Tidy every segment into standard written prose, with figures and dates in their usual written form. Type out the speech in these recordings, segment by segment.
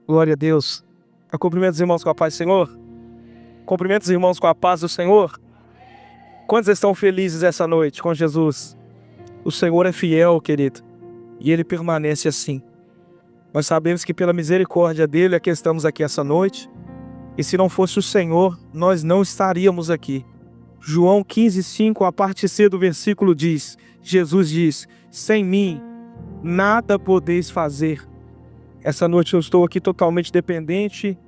Glória a Deus. Eu cumprimento os irmãos com a paz do Senhor. Cumprimento os irmãos com a paz do Senhor. Quantos estão felizes essa noite com Jesus? O Senhor é fiel, querido, e Ele permanece assim. Nós sabemos que pela misericórdia dEle é que estamos aqui essa noite, e se não fosse o Senhor, nós não estaríamos aqui. João 15:5, a parte C do versículo diz, Jesus diz, sem mim, nada podeis fazer. Essa noite eu estou aqui totalmente dependente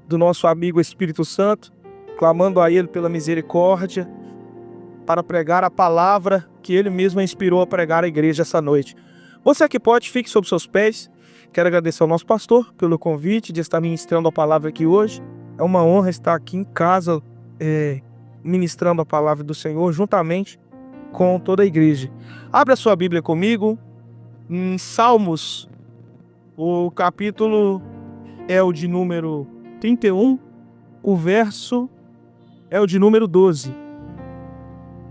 do nosso amigo Espírito Santo, clamando a Ele pela misericórdia, para pregar a palavra que Ele mesmo inspirou a pregar à igreja essa noite. Você que pode, fique sobre seus pés. Quero agradecer ao nosso pastor pelo convite de estar ministrando a palavra aqui hoje. É uma honra estar aqui em casa, ministrando a palavra do Senhor, juntamente com toda a igreja. Abra sua Bíblia comigo, em Salmos. O capítulo é o de número 31, o verso é o de número 12.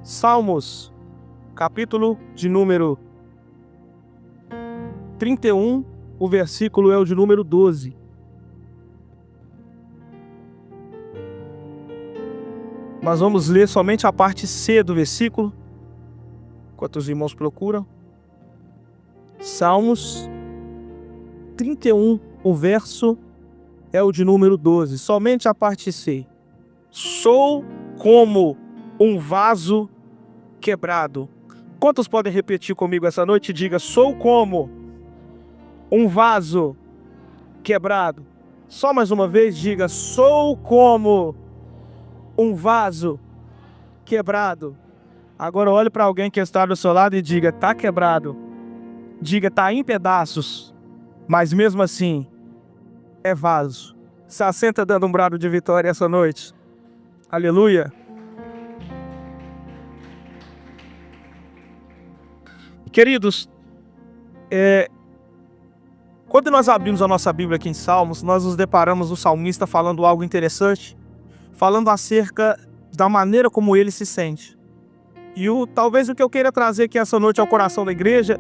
Salmos, capítulo de número 31, o versículo é o de número 12. Nós vamos ler somente a parte C do versículo, enquanto os irmãos procuram. Salmos 31, o verso é o de número 12, somente a parte C. Sou como um vaso quebrado. Quantos podem repetir comigo essa noite? Diga, sou como um vaso quebrado. Só mais uma vez, diga, sou como um vaso quebrado. Agora olhe para alguém que está do seu lado e diga, tá quebrado. Diga, tá em pedaços. Mas mesmo assim, é vaso. Se assenta dando um brado de vitória essa noite. Aleluia. Queridos, quando nós abrimos a nossa Bíblia aqui em Salmos, nós nos deparamos no salmista falando algo interessante, falando acerca da maneira como ele se sente. E talvez o que eu queira trazer aqui essa noite ao coração da igreja,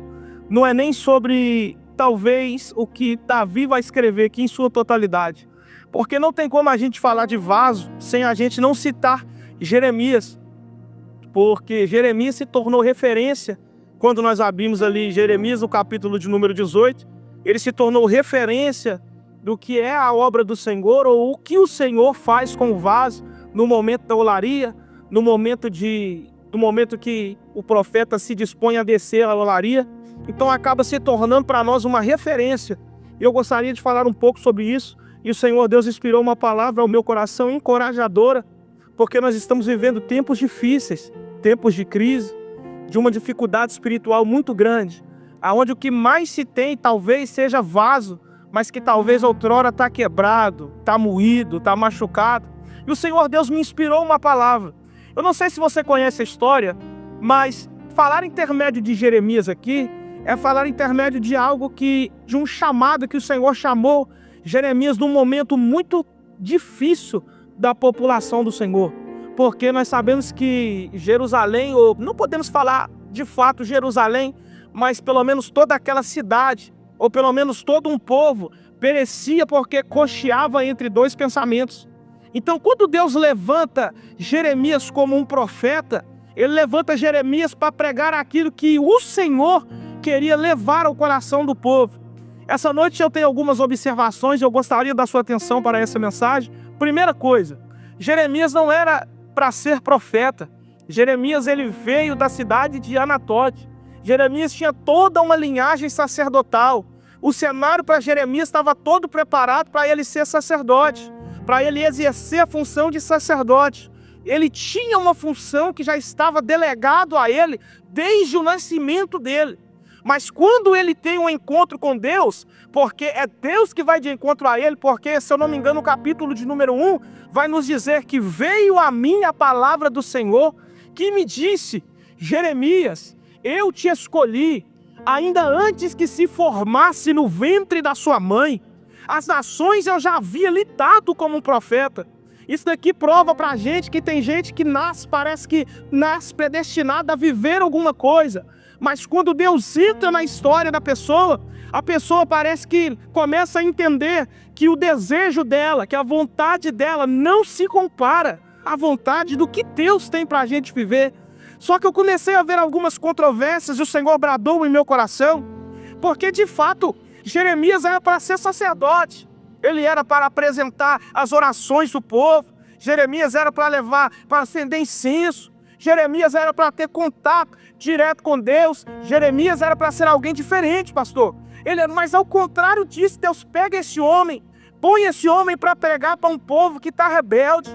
não é nem sobre talvez o que Davi vai escrever aqui em sua totalidade. Porque não tem como a gente falar de vaso sem a gente não citar Jeremias. Porque Jeremias se tornou referência. Quando nós abrimos ali Jeremias, o capítulo de número 18, ele se tornou referência do que é a obra do Senhor, ou o que o Senhor faz com o vaso no momento da olaria, no momento que o profeta se dispõe a descer a olaria. Então acaba se tornando para nós uma referência. E eu gostaria de falar um pouco sobre isso. E o Senhor Deus inspirou uma palavra ao meu coração encorajadora, porque nós estamos vivendo tempos difíceis, tempos de crise, de uma dificuldade espiritual muito grande, aonde o que mais se tem talvez seja vaso, mas que talvez outrora está quebrado, está moído, está machucado. E o Senhor Deus me inspirou uma palavra. Eu não sei se você conhece a história, mas falar intermédio de Jeremias aqui é falar intermédio de algo de um chamado que o Senhor chamou Jeremias num momento muito difícil da população do Senhor. Porque nós sabemos que Jerusalém, ou não podemos falar de fato Jerusalém, mas pelo menos toda aquela cidade, ou pelo menos todo um povo, perecia porque cocheava entre dois pensamentos. Então, quando Deus levanta Jeremias como um profeta, Ele levanta Jeremias para pregar aquilo que o Senhor queria levar ao coração do povo. Essa noite eu tenho algumas observações e eu gostaria da sua atenção para essa mensagem. Primeira coisa, Jeremias não era para ser profeta. Jeremias ele veio da cidade de Anatote. Jeremias tinha toda uma linhagem sacerdotal. O cenário para Jeremias estava todo preparado para ele ser sacerdote, para ele exercer a função de sacerdote. Ele tinha uma função que já estava delegado a ele desde o nascimento dele. Mas quando ele tem um encontro com Deus, porque é Deus que vai de encontro a ele, porque, se eu não me engano, o capítulo de número 1 vai nos dizer que veio a mim a palavra do Senhor, que me disse, Jeremias, eu te escolhi, ainda antes que se formasse no ventre da sua mãe. As nações eu já havia lhe dado como um profeta. Isso daqui prova pra gente que tem gente que parece que nasce predestinada a viver alguma coisa. Mas quando Deus entra na história da pessoa, a pessoa parece que começa a entender que o desejo dela, que a vontade dela não se compara à vontade do que Deus tem para a gente viver. Só que eu comecei a ver algumas controvérsias e o Senhor bradou em meu coração, porque de fato Jeremias era para ser sacerdote, ele era para apresentar as orações do povo, Jeremias era para levar, para acender incenso, Jeremias era para ter contato direto com Deus, Jeremias era para ser alguém diferente, pastor. Mas ao contrário disso, Deus pega esse homem, põe esse homem para pregar para um povo que está rebelde,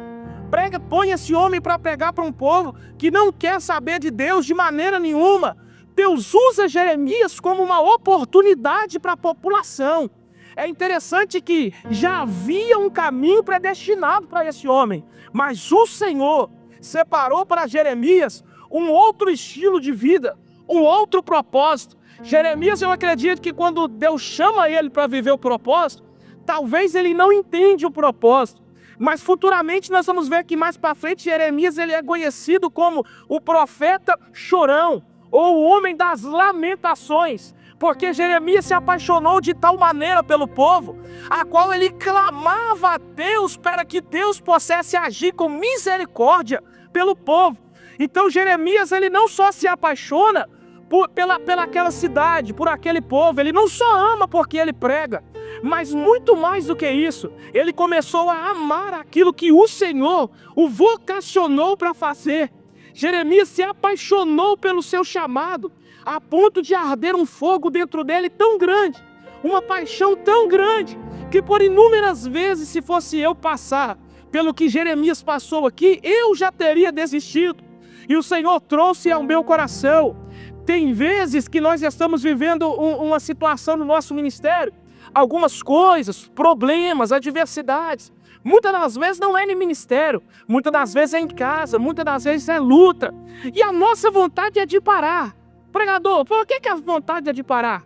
põe esse homem para pregar para um povo que não quer saber de Deus de maneira nenhuma. Deus usa Jeremias como uma oportunidade para a população. É interessante que já havia um caminho predestinado para esse homem, mas o Senhor separou para Jeremias um outro estilo de vida, um outro propósito. Jeremias, eu acredito que quando Deus chama ele para viver o propósito, talvez ele não entende o propósito, mas futuramente nós vamos ver que mais para frente Jeremias ele é conhecido como o profeta chorão, ou o homem das lamentações, porque Jeremias se apaixonou de tal maneira pelo povo, a qual ele clamava a Deus para que Deus pudesse agir com misericórdia pelo povo. Então Jeremias ele não só se apaixona pelaquela cidade, por aquele povo, ele não só ama porque ele prega, mas muito mais do que isso, ele começou a amar aquilo que o Senhor o vocacionou para fazer. Jeremias se apaixonou pelo seu chamado, a ponto de arder um fogo dentro dele tão grande, uma paixão tão grande, que por inúmeras vezes, se fosse eu passar pelo que Jeremias passou aqui, eu já teria desistido. E o Senhor trouxe ao meu coração. Tem vezes que nós estamos vivendo uma situação no nosso ministério, algumas coisas, problemas, adversidades. Muitas das vezes não é no ministério, muitas das vezes é em casa, muitas das vezes é luta. E a nossa vontade é de parar. Pregador, por que a vontade é de parar?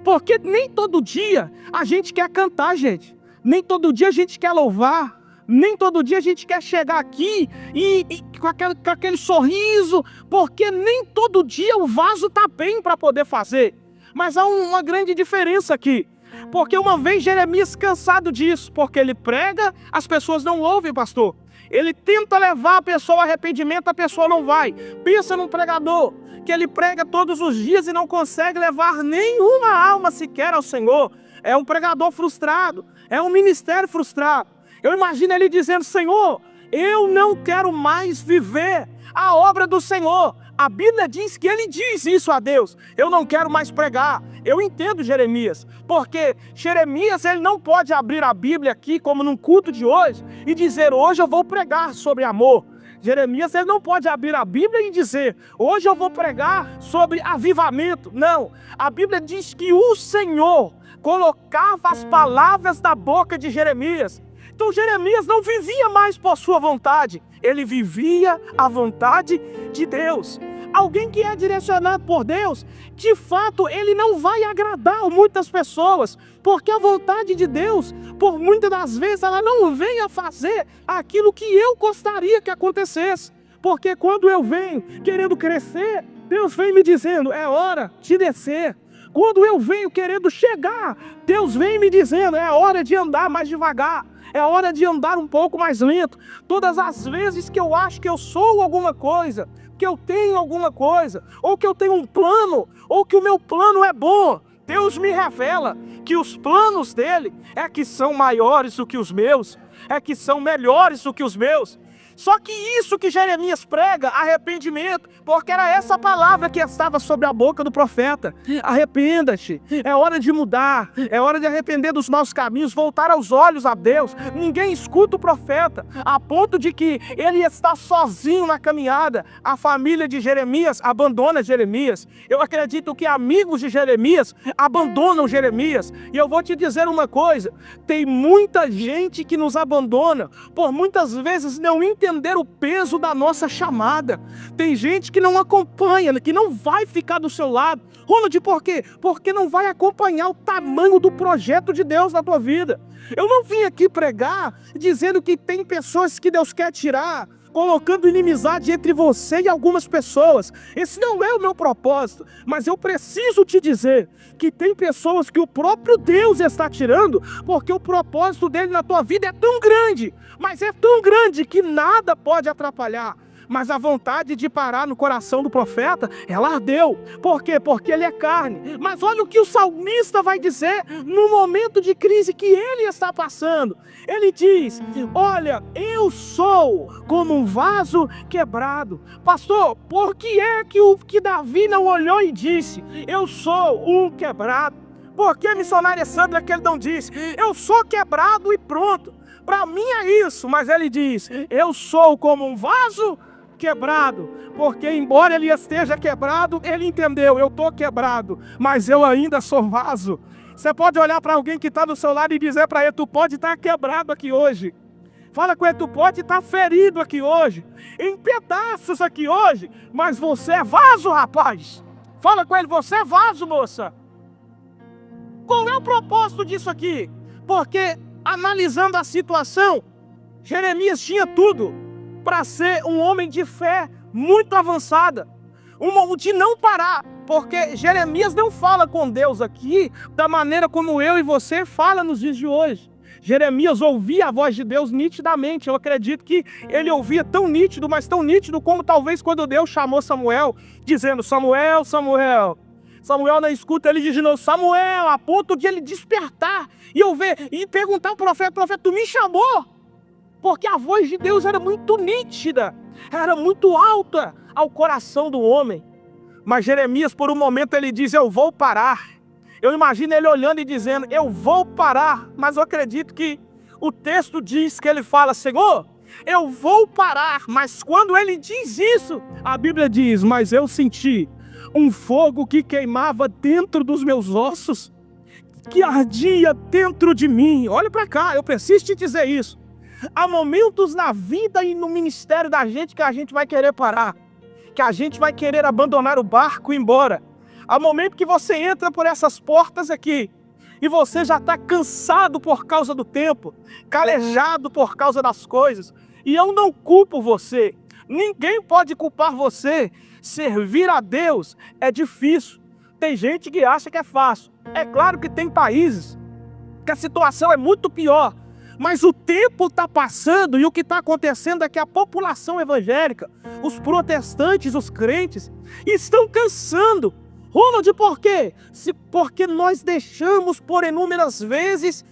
Porque nem todo dia a gente quer cantar, gente. Nem todo dia a gente quer louvar. Nem todo dia a gente quer chegar aqui e com aquele sorriso, porque nem todo dia o vaso está bem para poder fazer. Mas há uma grande diferença aqui. Porque uma vez Jeremias cansado disso, porque ele prega, as pessoas não ouvem, pastor. Ele tenta levar a pessoa ao arrependimento, a pessoa não vai. Pensa num pregador, que ele prega todos os dias e não consegue levar nenhuma alma sequer ao Senhor. É um pregador frustrado, é um ministério frustrado. Eu imagino ele dizendo: Senhor, eu não quero mais viver a obra do Senhor. A Bíblia diz que ele diz isso a Deus: eu não quero mais pregar. Eu entendo Jeremias, porque Jeremias ele não pode abrir a Bíblia aqui, como num culto de hoje, e dizer: hoje eu vou pregar sobre amor. Jeremias ele não pode abrir a Bíblia e dizer: hoje eu vou pregar sobre avivamento. Não, a Bíblia diz que o Senhor colocava as palavras da boca de Jeremias. Então Jeremias não vivia mais por sua vontade, ele vivia a vontade de Deus. Alguém que é direcionado por Deus, de fato, ele não vai agradar muitas pessoas, porque a vontade de Deus, por muitas das vezes, ela não vem a fazer aquilo que eu gostaria que acontecesse. Porque quando eu venho querendo crescer, Deus vem me dizendo: é hora de descer. Quando eu venho querendo chegar, Deus vem me dizendo: é hora de andar mais devagar. É hora de andar um pouco mais lento. Todas as vezes que eu acho que eu sou alguma coisa, que eu tenho alguma coisa, ou que eu tenho um plano, ou que o meu plano é bom, Deus me revela que os planos dele é que são maiores do que os meus, é que são melhores do que os meus. Só que isso que Jeremias prega, arrependimento, porque era essa palavra que estava sobre a boca do profeta: arrependa-te, é hora de mudar, é hora de arrepender dos maus caminhos, voltar aos olhos a Deus. Ninguém escuta o profeta, a ponto de que ele está sozinho na caminhada. A família de Jeremias abandona Jeremias. Eu acredito que amigos de Jeremias abandonam Jeremias. E eu vou te dizer uma coisa: tem muita gente que nos abandona por muitas vezes não entender o peso da nossa chamada. Tem gente que não acompanha, que não vai ficar do seu lado. Ronald, por quê? Porque não vai acompanhar o tamanho do projeto de Deus na tua vida. Eu não vim aqui pregar dizendo que tem pessoas que Deus quer tirar, colocando inimizade entre você e algumas pessoas. Esse não é o meu propósito, mas eu preciso te dizer que tem pessoas que o próprio Deus está tirando, porque o propósito dele na tua vida é tão grande, mas é tão grande que nada pode atrapalhar. Mas a vontade de parar no coração do profeta, ela ardeu. Por quê? Porque ele é carne. Mas olha o que o salmista vai dizer no momento de crise que ele está passando. Ele diz: olha, eu sou como um vaso quebrado. Pastor, por que é que Davi não olhou e disse: eu sou um quebrado? Por que a missionária Sandra que ele não disse: eu sou quebrado e pronto? Para mim é isso. Mas ele diz: eu sou como um vaso quebrado, porque embora ele esteja quebrado, ele entendeu: eu estou quebrado, mas eu ainda sou vaso. Você pode olhar para alguém que está do seu lado e dizer para ele: tu pode estar quebrado aqui hoje. Fala com ele: tu pode estar ferido aqui hoje, em pedaços aqui hoje, mas você é vaso, rapaz. Fala com ele: você é vaso, moça. Qual é o propósito disso aqui? Porque, analisando a situação, Jeremias tinha tudo para ser um homem de fé muito avançada, de não parar, porque Jeremias não fala com Deus aqui da maneira como eu e você fala nos dias de hoje. Jeremias ouvia a voz de Deus nitidamente. Eu acredito que ele ouvia tão nítido, mas tão nítido como talvez quando Deus chamou Samuel, dizendo: Samuel, Samuel. Samuel não escuta, ele diz de novo: Samuel, a ponto de ele despertar e perguntar ao profeta: profeta, tu me chamou? Porque a voz de Deus era muito nítida, era muito alta ao coração do homem. Mas Jeremias, por um momento, ele diz: eu vou parar. Eu imagino ele olhando e dizendo: eu vou parar. Mas eu acredito que o texto diz que ele fala: Senhor, eu vou parar. Mas quando ele diz isso, a Bíblia diz: mas eu senti um fogo que queimava dentro dos meus ossos, que ardia dentro de mim. Olha para cá, eu preciso te dizer isso. Há momentos na vida e no ministério da gente que a gente vai querer parar, que a gente vai querer abandonar o barco e ir embora. Há momento que você entra por essas portas aqui e você já está cansado por causa do tempo, calejado por causa das coisas. E eu não culpo você, ninguém pode culpar você. Servir a Deus é difícil. Tem gente que acha que é fácil. É claro que tem países que a situação é muito pior. Mas o tempo está passando e o que está acontecendo é que a população evangélica, os protestantes, os crentes, estão cansando. Ronald, por quê? Porque nós deixamos por inúmeras vezes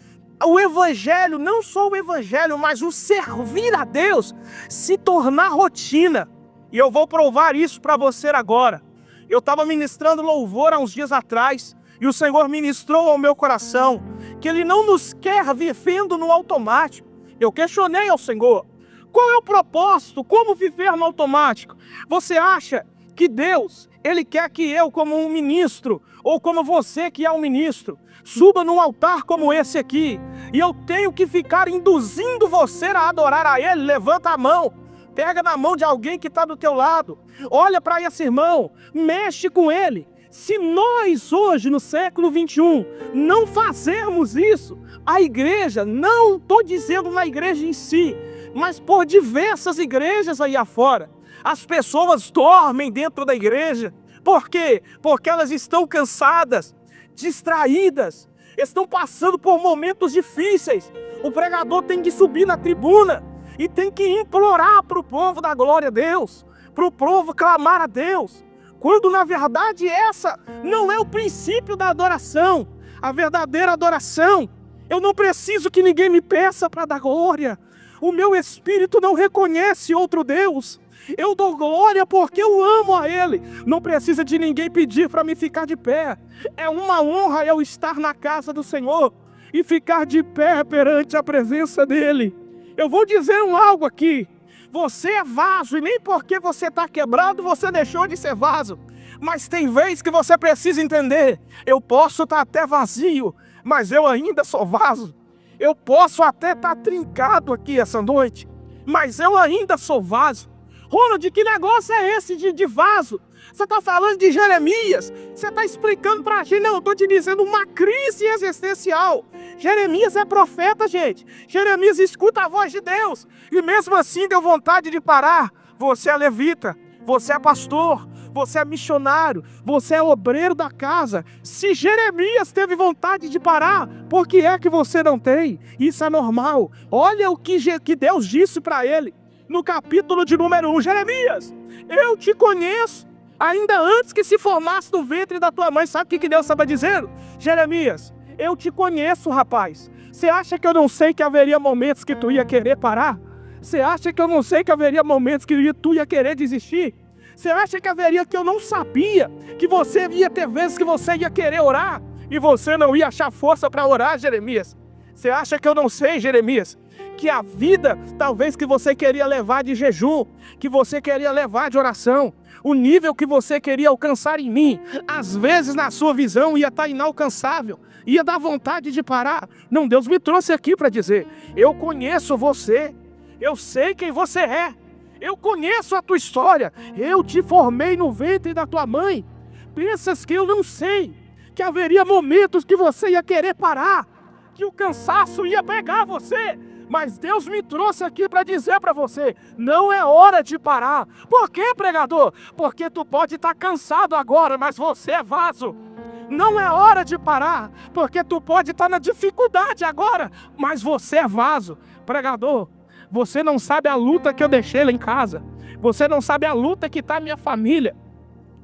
o evangelho, não só o evangelho, mas o servir a Deus, se tornar rotina. E eu vou provar isso para você agora. Eu estava ministrando louvor há uns dias atrás, e o Senhor ministrou ao meu coração que Ele não nos quer vivendo no automático. Eu questionei ao Senhor: qual é o propósito? Como viver no automático? Você acha que Deus, Ele quer que eu, como um ministro, ou como você que é um ministro, suba num altar como esse aqui, e eu tenho que ficar induzindo você a adorar a Ele? Levanta a mão, pega na mão de alguém que está do teu lado, olha para esse irmão, mexe com ele. Se nós hoje, no século 21, não fazermos isso, a igreja, não estou dizendo na igreja em si, mas por diversas igrejas aí afora, as pessoas dormem dentro da igreja. Por quê? Porque elas estão cansadas, distraídas, estão passando por momentos difíceis. O pregador tem que subir na tribuna e tem que implorar para o povo da glória a Deus, para o povo clamar a Deus. Quando na verdade essa não é o princípio da adoração. A verdadeira adoração, eu não preciso que ninguém me peça para dar glória. O meu espírito não reconhece outro Deus. Eu dou glória porque eu amo a Ele. Não precisa de ninguém pedir para me ficar de pé. É uma honra eu estar na casa do Senhor e ficar de pé perante a presença dEle. Eu vou dizer algo aqui. Você é vaso, e nem porque você está quebrado, você deixou de ser vaso. Mas tem vezes que você precisa entender: eu posso estar até vazio, mas eu ainda sou vaso. Eu posso até estar trincado aqui essa noite, mas eu ainda sou vaso. Ronald, que negócio é esse de vaso? Você está falando de Jeremias, você está explicando para a gente. Não, eu estou te dizendo uma crise existencial. Jeremias é profeta, gente. Jeremias escuta a voz de Deus. E mesmo assim deu vontade de parar. Você é levita, você é pastor, você é missionário, você é obreiro da casa. Se Jeremias teve vontade de parar, por que é que você não tem? Isso é normal. Olha o que Deus disse para ele no capítulo de número 1. Jeremias, eu te conheço ainda antes que se formasse no ventre da tua mãe. Sabe o que Deus estava dizendo? Jeremias, eu te conheço, rapaz. Você acha que eu não sei que haveria momentos que tu ia querer parar? Você acha que eu não sei que haveria momentos que tu ia querer desistir? Você acha que haveria que eu não sabia que você ia ter vezes que você ia querer orar e você não ia achar força para orar, Jeremias? Você acha que eu não sei, Jeremias, que a vida talvez que você queria levar de jejum, que você queria levar de oração, o nível que você queria alcançar em mim, às vezes na sua visão ia estar inalcançável, ia dar vontade de parar. Não, Deus me trouxe aqui para dizer, eu conheço você, eu sei quem você é, eu conheço a tua história, eu te formei no ventre da tua mãe. Pensas que eu não sei que haveria momentos que você ia querer parar, que o cansaço ia pegar você, mas Deus me trouxe aqui para dizer para você, não é hora de parar. Por quê, pregador? Porque tu pode estar cansado agora, mas você é vaso. Não é hora de parar, porque tu pode estar na dificuldade agora, mas você é vaso. Pregador, você não sabe a luta que eu deixei lá em casa. Você não sabe a luta que está a minha família.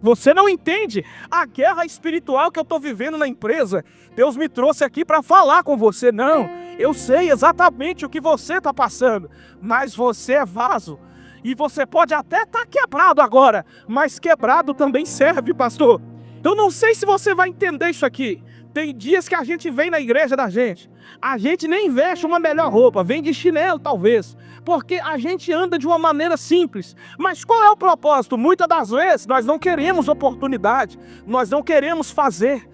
Você não entende a guerra espiritual que eu estou vivendo na empresa. Deus me trouxe aqui para falar com você. Não, eu sei exatamente o que você está passando, mas você é vaso. E você pode até estar quebrado agora, mas quebrado também serve, pastor. Eu não sei se você vai entender isso aqui. Tem dias que a gente vem na igreja da gente, a gente nem veste uma melhor roupa, vem de chinelo talvez, porque a gente anda de uma maneira simples. Mas qual é o propósito? Muitas das vezes nós não queremos oportunidade, nós não queremos fazer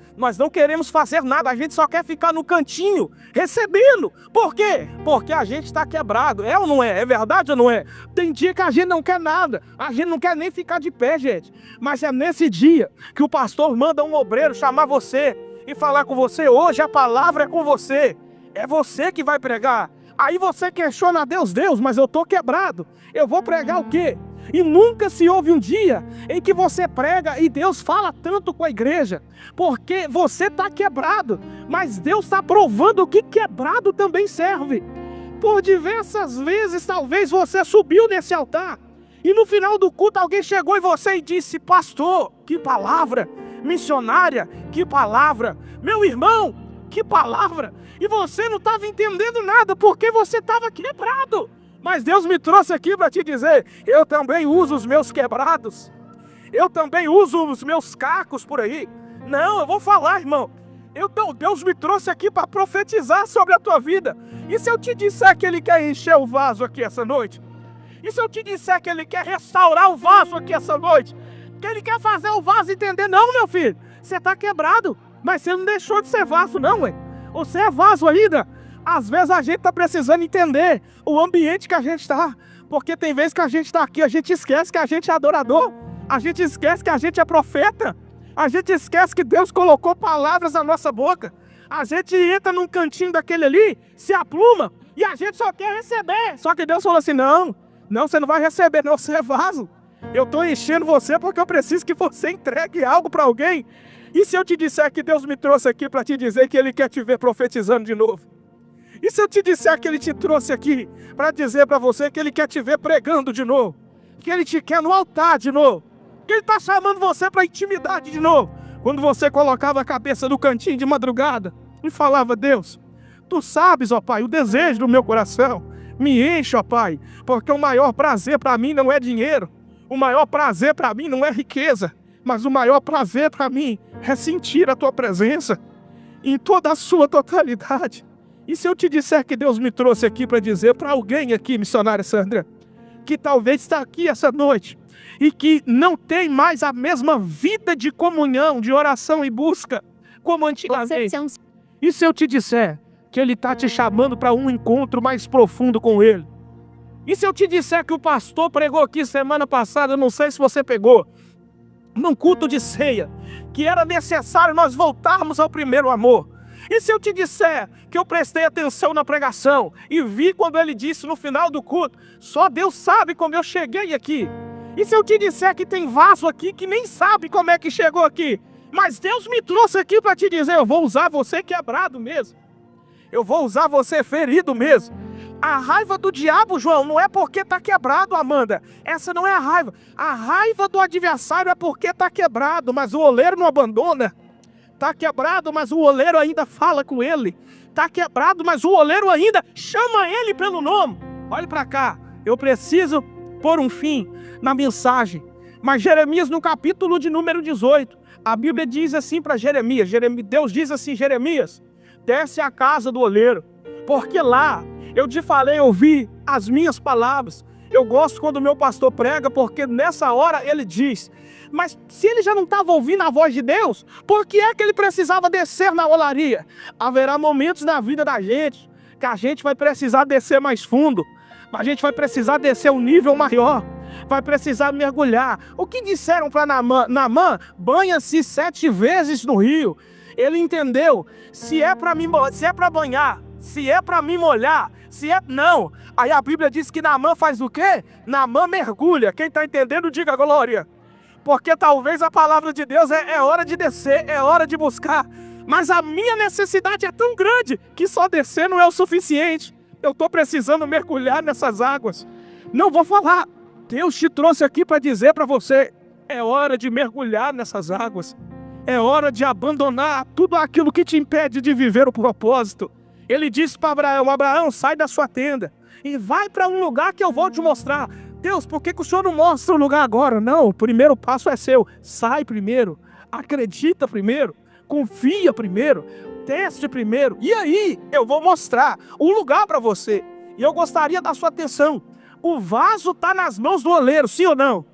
nada, a gente só quer ficar no cantinho, recebendo. Por quê? Porque a gente está quebrado, é ou não é? É verdade ou não é? Tem dia que a gente não quer nada, a gente não quer nem ficar de pé, gente. Mas é nesse dia que o pastor manda um obreiro chamar você e falar com você, hoje a palavra é com você, é você que vai pregar. Aí você questiona a Deus, mas eu estou quebrado, eu vou pregar o quê? E nunca se houve um dia em que você prega e Deus fala tanto com a igreja, porque você está quebrado, mas Deus está provando que quebrado também serve. Por diversas vezes talvez você subiu nesse altar e no final do culto alguém chegou em você e disse, pastor, que palavra! Missionária, que palavra! Meu irmão, que palavra! E você não estava entendendo nada porque você estava quebrado. Mas Deus me trouxe aqui para te dizer, eu também uso os meus quebrados. Eu também uso os meus cacos por aí. Não, eu vou falar, irmão. Deus me trouxe aqui para profetizar sobre a tua vida. E se eu te disser que Ele quer encher o vaso aqui essa noite? E se eu te disser que Ele quer restaurar o vaso aqui essa noite? Que Ele quer fazer o vaso entender? Não, meu filho, você está quebrado, mas você não deixou de ser vaso não, ué. Você é vaso ainda. Às vezes a gente está precisando entender o ambiente que a gente está, porque tem vezes que a gente está aqui, a gente esquece que a gente é adorador, a gente esquece que a gente é profeta, a gente esquece que Deus colocou palavras na nossa boca, a gente entra num cantinho daquele ali, se apluma, e a gente só quer receber, só que Deus falou assim, não, você não vai receber, não, você é vaso. Eu estou enchendo você porque eu preciso que você entregue algo para alguém. E se eu te disser que Deus me trouxe aqui para te dizer que Ele quer te ver profetizando de novo? E se eu te disser que Ele te trouxe aqui para dizer para você que Ele quer te ver pregando de novo? Que Ele te quer no altar de novo? Que Ele está chamando você para intimidade de novo? Quando você colocava a cabeça no cantinho de madrugada e falava, Deus, Tu sabes, ó Pai, o desejo do meu coração. Me enche, ó Pai, porque o maior prazer para mim não é dinheiro. O maior prazer para mim não é riqueza. Mas o maior prazer para mim é sentir a Tua presença em toda a sua totalidade. E se eu te disser que Deus me trouxe aqui para dizer para alguém aqui, missionária Sandra, que talvez está aqui essa noite e que não tem mais a mesma vida de comunhão, de oração e busca como antigamente. E se eu te disser que Ele está te chamando para um encontro mais profundo com Ele? E se eu te disser que o pastor pregou aqui semana passada, eu não sei se você pegou, num culto de ceia, que era necessário nós voltarmos ao primeiro amor. E se eu te disser que eu prestei atenção na pregação e vi quando ele disse no final do culto, só Deus sabe como eu cheguei aqui. E se eu te disser que tem vaso aqui que nem sabe como é que chegou aqui, mas Deus me trouxe aqui para te dizer, eu vou usar você quebrado mesmo. Eu vou usar você ferido mesmo. A raiva do diabo, João, não é porque está quebrado, Amanda. Essa não é a raiva. A raiva do adversário é porque está quebrado, mas o oleiro não abandona. Está quebrado, mas o oleiro ainda fala com ele. Está quebrado, mas o oleiro ainda chama ele pelo nome. Olhe para cá, eu preciso pôr um fim na mensagem. Mas Jeremias, no capítulo de número 18, a Bíblia diz assim para Jeremias, Deus diz assim, Jeremias, desce à casa do oleiro, porque lá eu te falei, ouvi as minhas palavras. Eu gosto quando o meu pastor prega, porque nessa hora ele diz, mas se ele já não estava ouvindo a voz de Deus, por que é que ele precisava descer na olaria? Haverá momentos na vida da gente que a gente vai precisar descer mais fundo, a gente vai precisar descer um nível maior, vai precisar mergulhar. O que disseram para Naamã? Naamã, banha-se 7 vezes no rio. Ele entendeu, se é para banhar, se é para me molhar, se é... Não. Aí a Bíblia diz que Naamã faz o quê? Naamã mergulha. Quem está entendendo, diga glória. Porque talvez a palavra de Deus é hora de descer, é hora de buscar. Mas a minha necessidade é tão grande que só descer não é o suficiente. Eu estou precisando mergulhar nessas águas. Não vou falar. Deus te trouxe aqui para dizer para você, é hora de mergulhar nessas águas. É hora de abandonar tudo aquilo que te impede de viver o propósito. Ele disse para Abraão, Abraão, sai da sua tenda e vai para um lugar que eu vou te mostrar. Deus, por que o Senhor não mostra o lugar agora? Não, o primeiro passo é seu. Sai primeiro, acredita primeiro, confia primeiro, teste primeiro. E aí eu vou mostrar um lugar para você. E eu gostaria da sua atenção. O vaso está nas mãos do oleiro, sim ou não?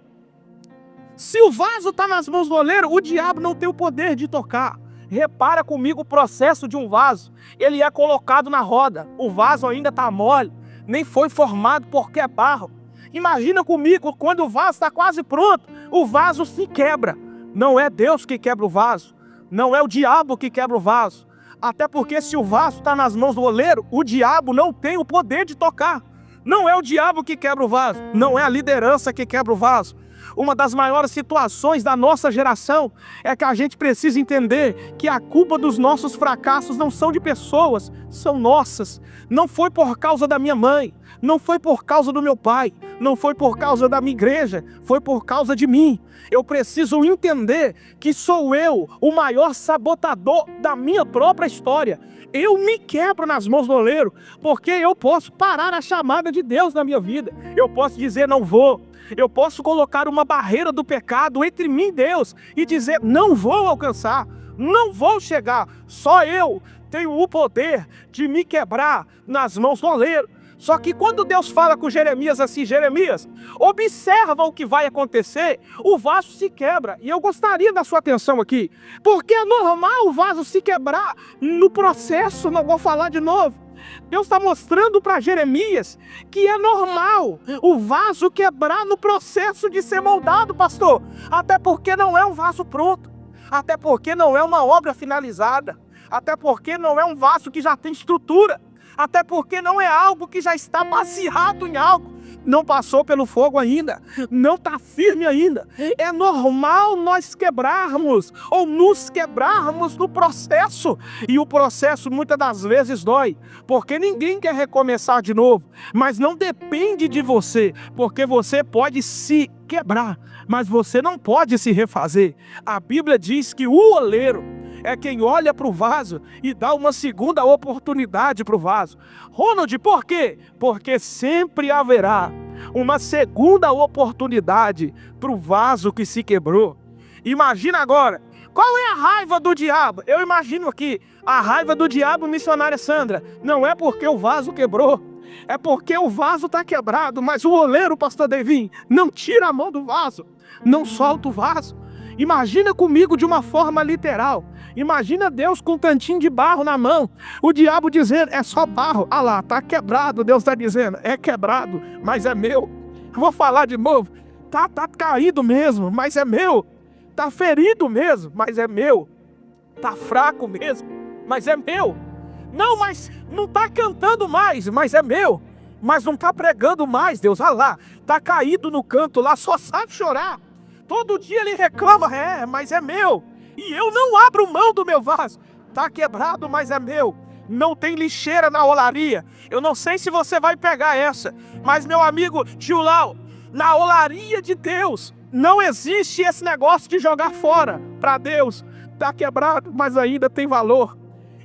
Se o vaso está nas mãos do oleiro, o diabo não tem o poder de tocar. Repara comigo o processo de um vaso. Ele é colocado na roda. O vaso ainda está mole. Nem foi formado porque é barro. Imagina comigo, quando o vaso está quase pronto, o vaso se quebra. Não é Deus que quebra o vaso. Não é o diabo que quebra o vaso. Até porque se o vaso está nas mãos do oleiro, o diabo não tem o poder de tocar. Não é o diabo que quebra o vaso. Não é a liderança que quebra o vaso. Uma das maiores situações da nossa geração é que a gente precisa entender que a culpa dos nossos fracassos não são de pessoas, são nossas. Não foi por causa da minha mãe, não foi por causa do meu pai, não foi por causa da minha igreja, foi por causa de mim. Eu preciso entender que sou eu o maior sabotador da minha própria história. Eu me quebro nas mãos do oleiro, porque eu posso parar a chamada de Deus na minha vida. Eu posso dizer não vou. Eu posso colocar uma barreira do pecado entre mim e Deus e dizer, não vou alcançar, não vou chegar. Só eu tenho o poder de me quebrar nas mãos do oleiro. Só que quando Deus fala com Jeremias assim, Jeremias, observa o que vai acontecer, o vaso se quebra. E eu gostaria da sua atenção aqui, porque é normal o vaso se quebrar no processo, não vou falar de novo. Deus está mostrando para Jeremias que é normal o vaso quebrar no processo de ser moldado, pastor. Até porque não é um vaso pronto, até porque não é uma obra finalizada, até porque não é um vaso que já tem estrutura, até porque não é algo que já está baseado em algo. Não passou pelo fogo ainda, não está firme ainda. É normal nós quebrarmos ou nos quebrarmos no processo. E o processo muitas das vezes dói, porque ninguém quer recomeçar de novo. Mas não depende de você, porque você pode se quebrar, mas você não pode se refazer. A Bíblia diz que o oleiro é quem olha para o vaso e dá uma segunda oportunidade para o vaso. Ronald, por quê? Porque sempre haverá uma segunda oportunidade para o vaso que se quebrou. Imagina agora, qual é a raiva do diabo? Eu imagino aqui, a raiva do diabo, missionária Sandra, não é porque o vaso quebrou, é porque o vaso está quebrado, mas o oleiro, pastor Devin, não tira a mão do vaso, não solta o vaso. Imagina comigo de uma forma literal. Imagina Deus com um cantinho de barro na mão. O diabo dizendo, é só barro. Ah lá, tá quebrado. Deus está dizendo, é quebrado, mas é meu. Vou falar de novo. Tá caído mesmo, mas é meu. Tá ferido mesmo, mas é meu. Tá fraco mesmo, mas é meu. Não, mas não está cantando mais, mas é meu. Mas não está pregando mais, Deus, olha lá, está caído no canto lá, só sabe chorar. Todo dia ele reclama, mas é meu. E eu não abro mão do meu vaso. Está quebrado, mas é meu. Não tem lixeira na olaria. Eu não sei se você vai pegar essa, mas meu amigo tio Lau, na olaria de Deus, não existe esse negócio de jogar fora para Deus. Está quebrado, mas ainda tem valor.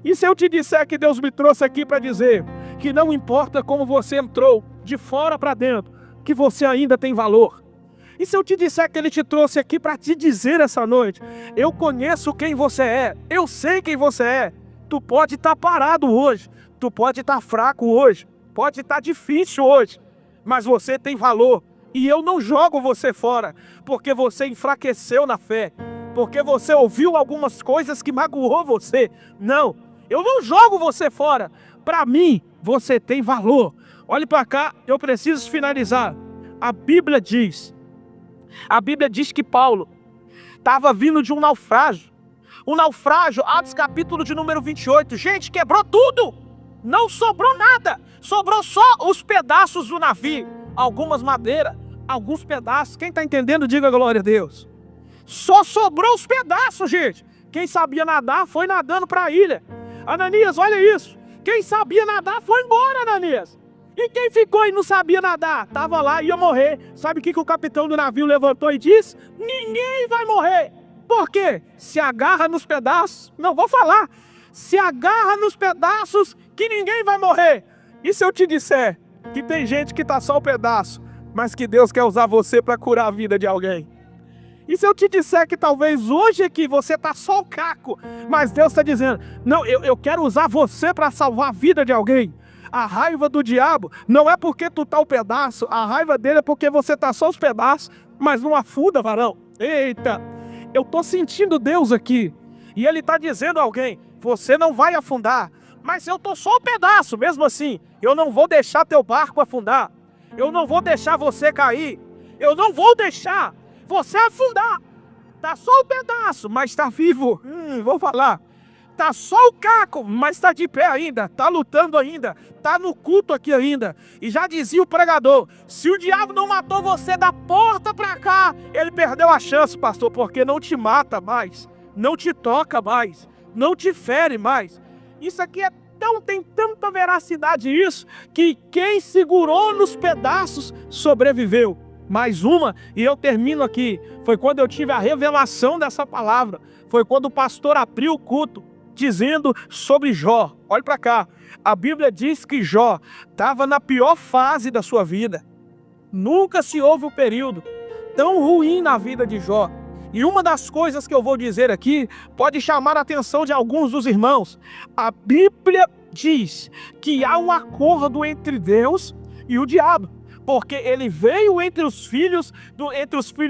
E se eu te disser que Deus me trouxe aqui para dizer que não importa como você entrou, de fora para dentro, que você ainda tem valor. E se eu te disser que Ele te trouxe aqui para te dizer essa noite, eu conheço quem você é, eu sei quem você é. Tu pode estar parado hoje, tu pode estar fraco hoje, pode estar difícil hoje, mas você tem valor. E eu não jogo você fora, porque você enfraqueceu na fé, porque você ouviu algumas coisas que magoou você. Não, eu não jogo você fora. Para mim, você tem valor. Olhe para cá, eu preciso finalizar. A Bíblia diz que Paulo estava vindo de um naufrágio. Um naufrágio, Atos capítulo de número 28. Gente, quebrou tudo. Não sobrou nada. Sobrou só os pedaços do navio. Algumas madeiras, alguns pedaços. Quem está entendendo, diga glória a Deus. Só sobrou os pedaços, gente. Quem sabia nadar foi nadando para a ilha. Ananias, olha isso. Quem sabia nadar foi embora, Ananias. E quem ficou e não sabia nadar, estava lá e ia morrer. Sabe o que o capitão do navio levantou e disse? Ninguém vai morrer. Por quê? Se agarra nos pedaços. Não vou falar. Se agarra nos pedaços que ninguém vai morrer. E se eu te disser que tem gente que está só um pedaço, mas que Deus quer usar você para curar a vida de alguém? E se eu te disser que talvez hoje aqui você está só o caco, mas Deus está dizendo, não, eu quero usar você para salvar a vida de alguém. A raiva do diabo não é porque tu tá o pedaço, a raiva dele é porque você tá só os pedaços, mas não afunda, varão. Eita, eu tô sentindo Deus aqui, e Ele tá dizendo a alguém, você não vai afundar, mas eu tô só um pedaço, mesmo assim, eu não vou deixar teu barco afundar, eu não vou deixar você cair, eu não vou deixar você afundar. Tá só um pedaço, mas tá vivo. Vou falar. Tá só o caco, mas tá de pé ainda, tá lutando ainda, tá no culto aqui ainda. E já dizia o pregador, se o diabo não matou você da porta pra cá, ele perdeu a chance, pastor, porque não te mata mais, não te toca mais, não te fere mais. Isso aqui tem tanta veracidade isso, que quem segurou nos pedaços sobreviveu. Mais uma, e eu termino aqui, foi quando eu tive a revelação dessa palavra, foi quando o pastor abriu o culto, dizendo sobre Jó. Olha para cá, a Bíblia diz que Jó estava na pior fase da sua vida. Nunca se houve um período tão ruim na vida de Jó. E uma das coisas que eu vou dizer aqui pode chamar a atenção de alguns dos irmãos. A Bíblia diz que há um acordo entre Deus e o diabo, porque ele veio entre os filhos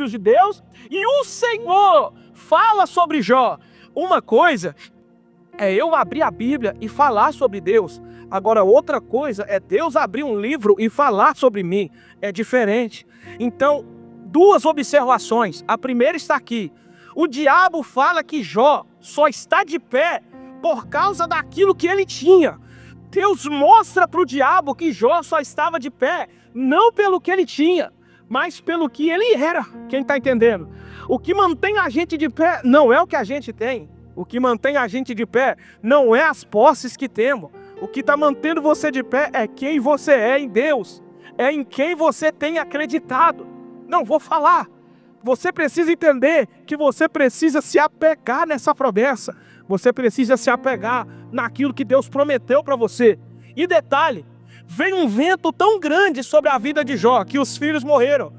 de Deus, e o Senhor fala sobre Jó. Uma coisa é eu abrir a Bíblia e falar sobre Deus. Agora, outra coisa é Deus abrir um livro e falar sobre mim. É diferente. Então, duas observações. A primeira está aqui. O diabo fala que Jó só está de pé por causa daquilo que ele tinha. Deus mostra para o diabo que Jó só estava de pé, não pelo que ele tinha, mas pelo que ele era. Quem está entendendo? O que mantém a gente de pé não é o que a gente tem. O que mantém a gente de pé não é as posses que temos. O que está mantendo você de pé é quem você é em Deus. É em quem você tem acreditado. Não vou falar. Você precisa entender que você precisa se apegar nessa promessa. Você precisa se apegar naquilo que Deus prometeu para você. E detalhe, veio um vento tão grande sobre a vida de Jó que os filhos morreram.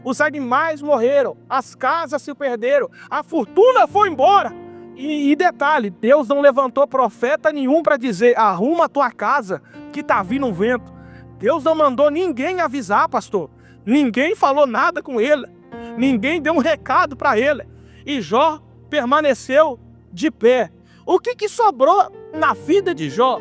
Os animais morreram, as casas se perderam, a fortuna foi embora. E detalhe, Deus não levantou profeta nenhum para dizer, arruma a tua casa que está vindo um vento. Deus não mandou ninguém avisar, pastor. Ninguém falou nada com ele. Ninguém deu um recado para ele. E Jó permaneceu de pé. O que sobrou na vida de Jó?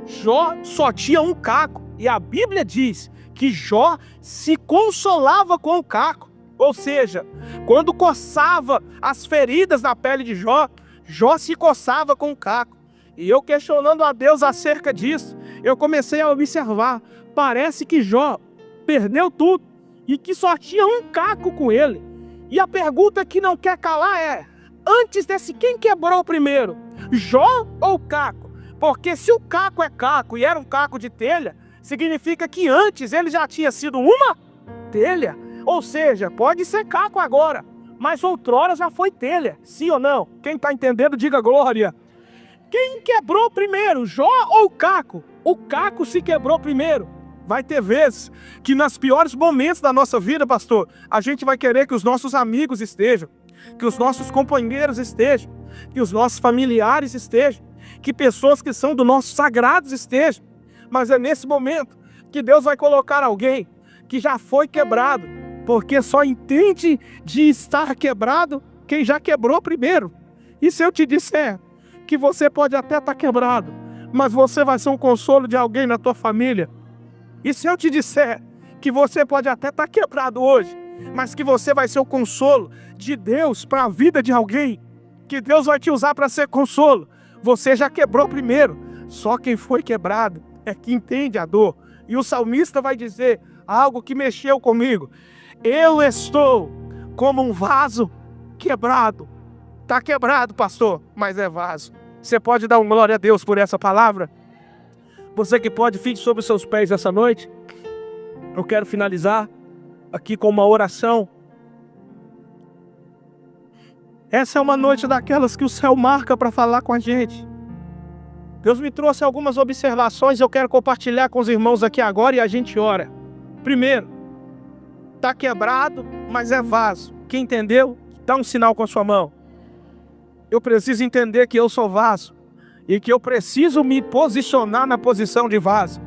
Jó só tinha um caco. E a Bíblia diz que Jó se consolava com o caco. Ou seja, quando coçava as feridas na pele de Jó, Jó se coçava com o caco. E eu questionando a Deus acerca disso, eu comecei a observar. Parece que Jó perdeu tudo e que só tinha um caco com ele. E a pergunta que não quer calar é: antes desse, quem quebrou primeiro? Jó ou caco? Porque se o caco é caco e era um caco de telha, significa que antes ele já tinha sido uma telha. Ou seja, pode ser caco agora, mas outrora já foi telha. Sim ou não? Quem está entendendo, diga glória. Quem quebrou primeiro, Jó ou caco? O caco se quebrou primeiro. Vai ter vezes que nos piores momentos da nossa vida, pastor, a gente vai querer que os nossos amigos estejam, que os nossos companheiros estejam, que os nossos familiares estejam, que pessoas que são do nosso sagrados estejam. Mas é nesse momento que Deus vai colocar alguém que já foi quebrado, porque só entende de estar quebrado quem já quebrou primeiro. E se eu te disser que você pode até estar quebrado, mas você vai ser um consolo de alguém na tua família? E se eu te disser que você pode até estar quebrado hoje, mas que você vai ser o consolo de Deus para a vida de alguém, que Deus vai te usar para ser consolo, você já quebrou primeiro. Só quem foi quebrado é que entende a dor. E o salmista vai dizer algo que mexeu comigo: eu estou como um vaso quebrado. Está quebrado, pastor, mas é vaso. Você pode dar uma glória a Deus por essa palavra? Você que pode, fique sobre os seus pés essa noite. Eu quero finalizar aqui com uma oração. Essa é uma noite daquelas que o céu marca para falar com a gente. Deus me trouxe algumas observações, eu quero compartilhar com os irmãos aqui agora e a gente ora. Primeiro, está quebrado, mas é vaso. Quem entendeu, dá um sinal com a sua mão. Eu preciso entender que eu sou vaso e que eu preciso me posicionar na posição de vaso.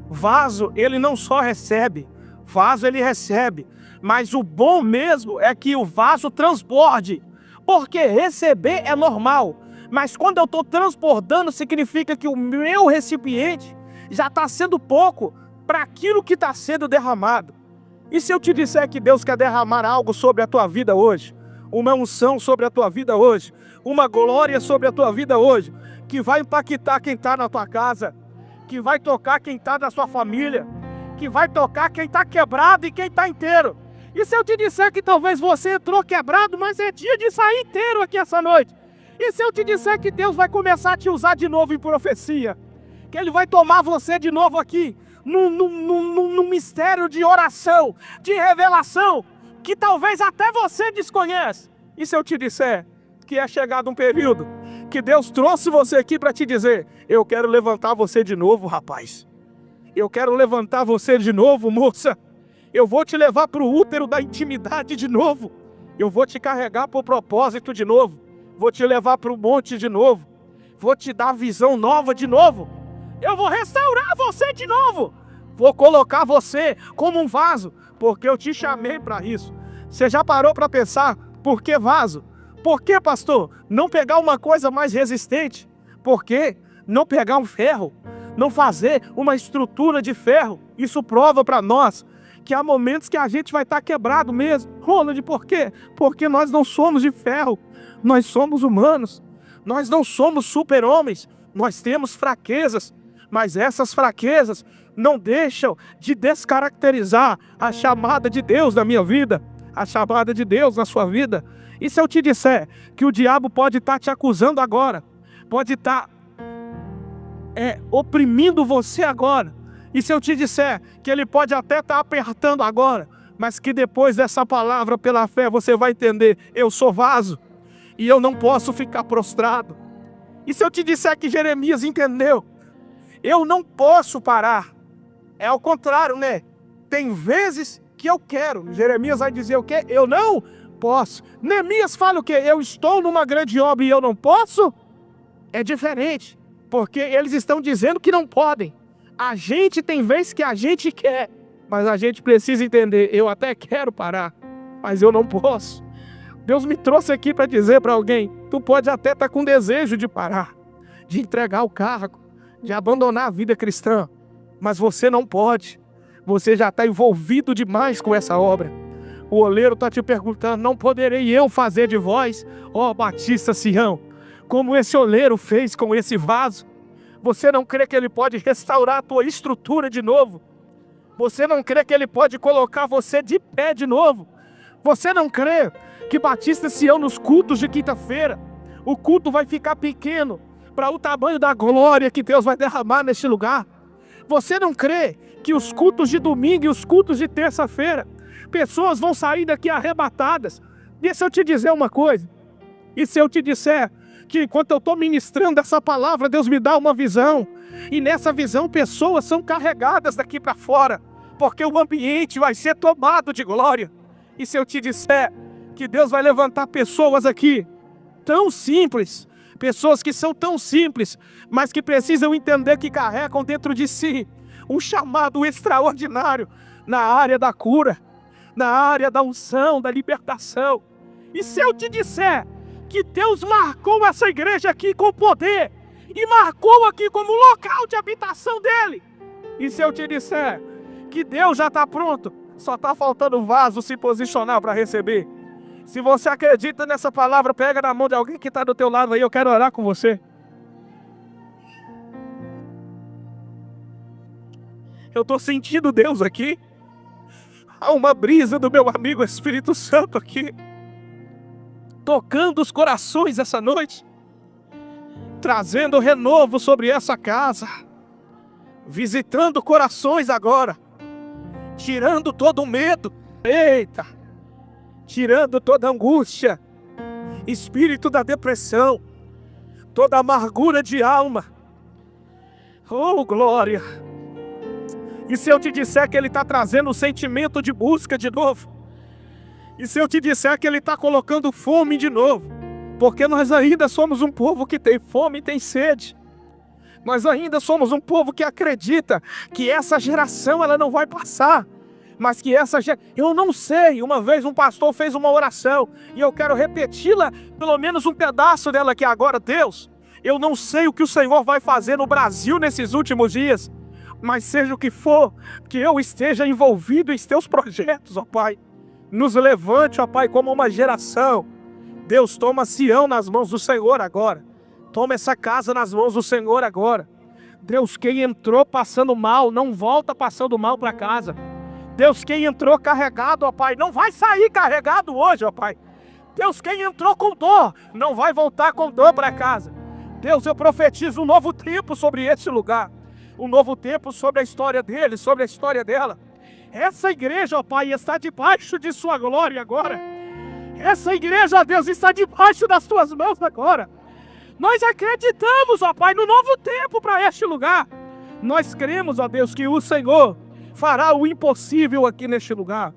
Vaso, ele não só recebe, vaso ele recebe, mas o bom mesmo é que o vaso transborde, porque receber é normal, mas quando eu estou transbordando, significa que o meu recipiente já está sendo pouco para aquilo que está sendo derramado. E se eu te disser que Deus quer derramar algo sobre a tua vida hoje, uma unção sobre a tua vida hoje, uma glória sobre a tua vida hoje, que vai impactar quem está na tua casa, que vai tocar quem está na sua família, que vai tocar quem está quebrado e quem está inteiro. E se eu te disser que talvez você entrou quebrado, mas é dia de sair inteiro aqui essa noite? E se eu te disser que Deus vai começar a te usar de novo em profecia? Que Ele vai tomar você de novo aqui, num mistério de oração, de revelação, que talvez até você desconhece. E se eu te disser que é chegado um período que Deus trouxe você aqui para te dizer: eu quero levantar você de novo, rapaz. Eu quero levantar você de novo, moça. Eu vou te levar para o útero da intimidade de novo. Eu vou te carregar para o propósito de novo. Vou te levar para o monte de novo. Vou te dar visão nova de novo. Eu vou restaurar você de novo. Vou colocar você como um vaso, porque eu te chamei para isso. Você já parou para pensar por que vaso? Por que, pastor, não pegar uma coisa mais resistente? Por que não pegar um ferro? Não fazer uma estrutura de ferro? Isso prova para nós que há momentos que a gente vai estar quebrado mesmo. Ronald, por quê? Porque nós não somos de ferro. Nós somos humanos. Nós não somos super-homens. Nós temos fraquezas. Mas essas fraquezas não deixam de descaracterizar a chamada de Deus na minha vida, a chamada de Deus na sua vida. E se eu te disser que o diabo pode estar te acusando agora, pode estar oprimindo você agora, e se eu te disser que ele pode até estar apertando agora, mas que depois dessa palavra pela fé você vai entender: eu sou vaso e eu não posso ficar prostrado. E se eu te disser que Jeremias entendeu: eu não posso parar. É ao contrário, né? Tem vezes que eu quero. Jeremias vai dizer o quê? Eu não posso. Neemias fala o quê? Eu estou numa grande obra e eu não posso? É diferente, porque eles estão dizendo que não podem. A gente tem vezes que a gente quer, mas a gente precisa entender: eu até quero parar, mas eu não posso. Deus me trouxe aqui para dizer para alguém: tu pode até estar com desejo de parar, de entregar o cargo, de abandonar a vida cristã, mas você não pode. Você já está envolvido demais com essa obra. O oleiro está te perguntando: não poderei eu fazer de vós, ó Batista Sião, como esse oleiro fez com esse vaso? Você não crê que ele pode restaurar a tua estrutura de novo? Você não crê que ele pode colocar você de pé de novo? Você não crê que Batista Sião, nos cultos de quinta-feira, o culto vai ficar pequeno para o tamanho da glória que Deus vai derramar neste lugar? Você não crê que os cultos de domingo e os cultos de terça-feira, pessoas vão sair daqui arrebatadas? Deixa eu te dizer uma coisa. E se eu te disser que enquanto eu estou ministrando essa palavra, Deus me dá uma visão, e nessa visão pessoas são carregadas daqui para fora, porque o ambiente vai ser tomado de glória. E se eu te disser que Deus vai levantar pessoas aqui tão simples, pessoas que são tão simples, mas que precisam entender que carregam dentro de si um chamado extraordinário na área da cura, na área da unção, da libertação. E se eu te disser que Deus marcou essa igreja aqui com poder, e marcou aqui como local de habitação dele, e se eu te disser que Deus já está pronto, só está faltando o vaso se posicionar para receber. Se você acredita nessa palavra, pega na mão de alguém que está do teu lado aí, eu quero orar com você. Eu estou sentindo Deus aqui. Há uma brisa do meu amigo Espírito Santo aqui, tocando os corações essa noite, trazendo renovo sobre essa casa, visitando corações agora, tirando todo o medo, eita, tirando toda a angústia, espírito da depressão, toda a amargura de alma. Oh, glória! E se eu te disser que Ele está trazendo o sentimento de busca de novo? E se eu te disser que Ele está colocando fome de novo? Porque nós ainda somos um povo que tem fome e tem sede. Nós ainda somos um povo que acredita que essa geração ela não vai passar. Mas que eu não sei, uma vez um pastor fez uma oração, e eu quero repeti-la, pelo menos um pedaço dela aqui agora. Deus, eu não sei o que o Senhor vai fazer no Brasil nesses últimos dias, mas seja o que for, que eu esteja envolvido em teus projetos, ó Pai. Nos levante, ó Pai, como uma geração. Deus, toma Sião nas mãos do Senhor agora. Toma essa casa nas mãos do Senhor agora. Deus, quem entrou passando mal, não volta passando mal para casa. Deus, quem entrou carregado, ó Pai, não vai sair carregado hoje, ó Pai. Deus, quem entrou com dor, não vai voltar com dor para casa. Deus, eu profetizo um novo tempo sobre este lugar. Um novo tempo sobre a história dele, sobre a história dela. Essa igreja, ó Pai, está debaixo de sua glória agora. Essa igreja, Deus, está debaixo das tuas mãos agora. Nós acreditamos, ó Pai, no novo tempo para este lugar. Nós cremos, ó Deus, que o Senhor fará o impossível aqui neste lugar.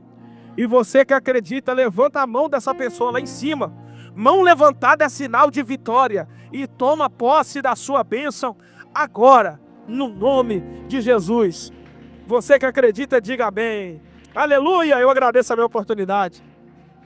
E você que acredita, levanta a mão dessa pessoa lá em cima. Mão levantada é sinal de vitória. E toma posse da sua bênção agora, no nome de Jesus. Você que acredita, diga amém. Aleluia, eu agradeço a minha oportunidade.